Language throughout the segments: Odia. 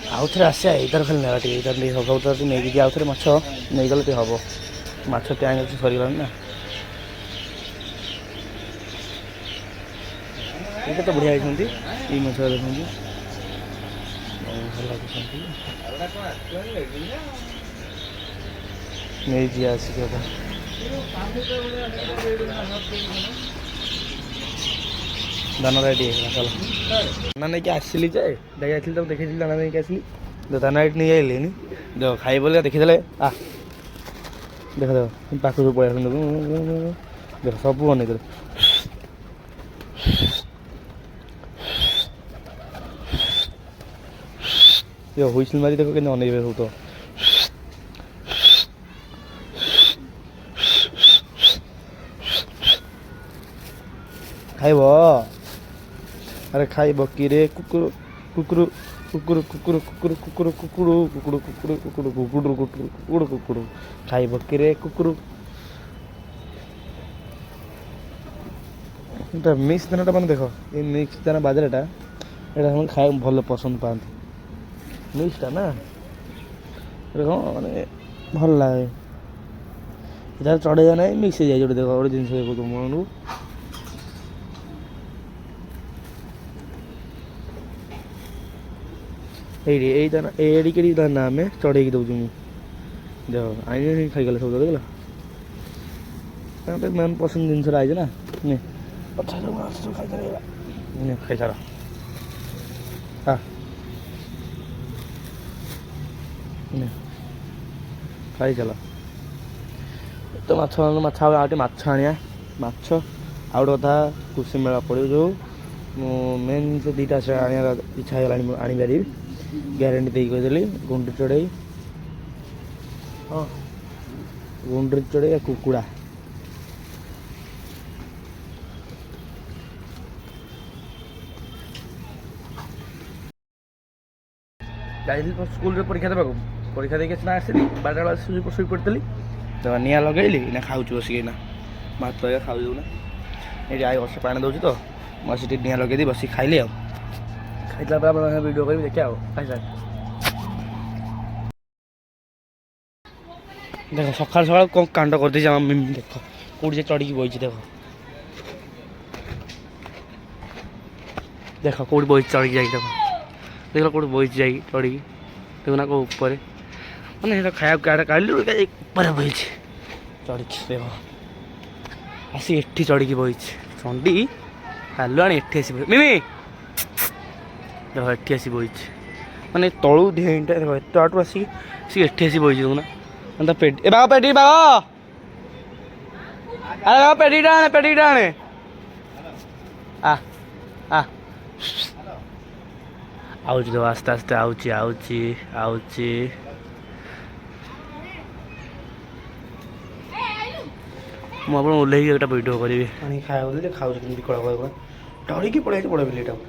ଆଉ ଥରେ ଆସିବା ଏଇଥର ଖାଲି ନେବା ଟିକେ ଏଇଥର ନେଇ ହବ ତ ନେଇକି ଯିବା ଆଉ ଥରେ ମାଛ ନେଇଗଲେ ଟିକେ ହବ ମାଛ ଟ୍ୟାଙ୍କ ଅଛି ସରିଗଲାଣି ନା ଏଇଟା ତ ବଢ଼ିଆ ହେଇଛନ୍ତି ଏଇ ମାଛ ଦେଖନ୍ତି ଭଲ ଲାଗୁଛନ୍ତି ନେଇଯିବା ଆସିକି କଥା ଦାନା ରେଡ଼ି ହେଇଗଲା ଚାଲ ଦାନା ନେଇକି ଆସିଲି ଯେ ଯାଇଥିଲି ତାକୁ ଦେଖେଇଥିଲି ଦାନା ନେଇକି ଆସିଲି ଦାନା ଏଇଠି ନେଇ ଆଇଲିନି ଦେଖ ଖାଇ ବୋଲି ଦେଖିଦେଲେ ଦେଖ ଦେଖ ପାଖକୁ ପଳେଇ ଆସିଲି ଦେଖ ସବୁ ବନେଇଦେଲେ ହୁଇସିଲ୍ ମାରି ଦେଖ କେମିତି ଅନେଇବେ ସବୁ ତ ଖାଇବ ଆରେ ଖାଇବ କିରେ କୁକୁର କୁକୁର କୁକୁର କୁକୁର କୁକୁର କୁକୁର କୁକୁର କୁକୁର କୁକୁର କୁକୁର କୁକୁର କୁକୁର କୁକୁର ଖାଇବ କିରେ କୁକୁର ଏଇଟା ମିକ୍ସ ଦାନାଟା ମାନେ ଦେଖ ଏଇ ମିକ୍ସ ଦାନା ବାଜରାଟା ଏଇଟା ସେମାନେ ଖାଇବାକୁ ଭଲ ପସନ୍ଦ ପାଆନ୍ତି ମିକ୍ସଟା ନା ଏଇଟା କ'ଣ ମାନେ ଭଲ ଲାଗେ ଏଇଟା ଚଢ଼େଇବା ନାହିଁ ମିକ୍ସ ହେଇଯାଇଛି ଗୋଟେ ଦେଖ ଗୋଟେ ଜିନିଷ ଦେଖ ତୁମମାନଙ୍କୁ ଏଇଠି ଏଇ ଦାନା ଏଡ଼ିକି ଦାନା ଆମେ ଚଢ଼େଇକି ଦେଉଛୁ ମୁଁ ଦେଖ ଆଇନି ଖାଇଗଲେ ସବୁ ଦେଖିଲ ତାଙ୍କ ମେନ୍ ପସନ୍ଦ ଜିନିଷଟା ଆଇଛି ନା ପଛା ସବୁ ଖାଇସାର ଖାଇସାର ଖାଇଚାଲ ତ ମାଛ ମାଛ ଆଉ ଟିକେ ମାଛ ଆଣିବା ମାଛ ଆଉ ଗୋଟେ କଥା କୃଷି ମେଳା ପଡ଼ିବ ଯେଉଁ ମୁଁ ମେନ୍ ଜିନିଷ ଦୁଇଟା ଆଣିବାର ଇଚ୍ଛା ହେଇଗଲାଣି ମୁଁ ଆଣିପାରିବି ଗ୍ୟାରେଣ୍ଟି ଦେଇକି କହିଦେଲି ଗୁଣ୍ଡୁରି ଚଢ଼େଇ ହଁ ଗୁଣ୍ଡୁରି ଚଢ଼େଇ କୁକୁଡ଼ା ଯାଇଥିଲି ସ୍କୁଲରେ ପରୀକ୍ଷା ଦେବାକୁ ପରୀକ୍ଷା ଦେଇକି ସିନା ଆସିଲି 12ଟା ବେଳେ ଶୋଇ ପଡ଼ିଥିଲି ତ ନିଆଁ ଲଗେଇଲି ନା ଖାଉଛୁ ବସିକି ନା ଭାତ ଏକା ଖାଉଛୁ ନା ଏଇଠି ଆଇ ବର୍ଷ ପାଣି ଦେଉଛି ତ ମୁଁ ଆସି ଟିକେ ନିଆଁ ଲଗେଇ ଦେଇ ବସିକି ଖାଇଲି ଆଉ ଖାଇଥିଲା ପରେ ଆପଣଙ୍କ ଭିଡ଼ିଓ କରିବି ଦେଖିବା ଆଉ ଖାଇସାର ଦେଖ ସକାଳୁ ସକାଳୁ କ'ଣ କାଣ୍ଡ କରିଦେଇଛି ଆମ ଦେଖ କେଉଁଠି ଯେ ଚଢ଼ିକି ବଇଛି ଦେଖ ଦେଖ କେଉଁଠି ବଇଛି ଚଢ଼ିକି ଯାଇକି ଦେଖ ଦେଖିଲ କେଉଁଠି ବଇଛି ଯାଇକି ଚଢ଼ିକି ଦେଖୁନା କେଉଁ ଉପରେ ମାନେ ସେଇଟା ଖାଇବାକୁ କାଡ଼େ କାଢ଼ିଲି ଉପରେ ବଇଛି ଚଢ଼ିକି ଦେଖ ଆସି ଏଠି ଚଢ଼ିକି ବଇଛି ଚଣ୍ଡୀ ହାଲୁଆଣି ଏଠି ଆସି ମିମି ଦେଖ ଏଠି ଆସି ବଇଛି ମାନେ ତଳୁ ଢେଇଁଟା ଦେଖ ଏତେ ବାଟରୁ ଆସିକି ଏଠି ଆସି ବଇଛି ଦେଖୁନା ତା ପେଟି ଏ ବାବା ପେଟି ବାବା ଆରେ ବାବା ପେଟିଟା ଆଣେ ଆଉଛି ତ ଆସ୍ତେ ଆସ୍ତେ ଆଉଛି ମୁଁ ଆପଣ ଓହ୍ଲେଇକି ଗୋଟେ ଭିଡ଼ିଓ କରିବି ଆଣିକି ଖାଇବାକୁ ଦେଲି ଖାଉଛି କେମିତି କଳା କଳା ଡରିକି ପଳେଇଛି ବଡ଼ ବିଲେଇଟାକୁ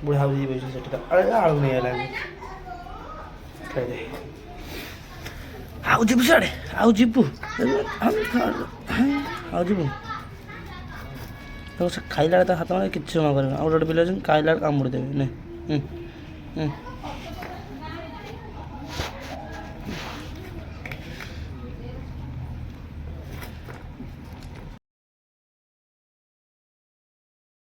ବୁଢ଼ା ବୁଝି ବସିଛି ସେଠି ତ ଆଳୁ ନେଇଗଲାଣି ଖାଇଦେ ଆଉ ଯିବୁ ସିଆଡ଼େ ଆଉ ଯିବୁ ତ ଖାଇଲା ବେଳେ ତା ହାତ ମାରେ କିଛି ଜମା କରିବ ଆଉ ଗୋଟେ ବିଲ ଅଛନ୍ତି ଖାଇଲା ବେଳେ କାମୁଡ଼ି ଦେବେ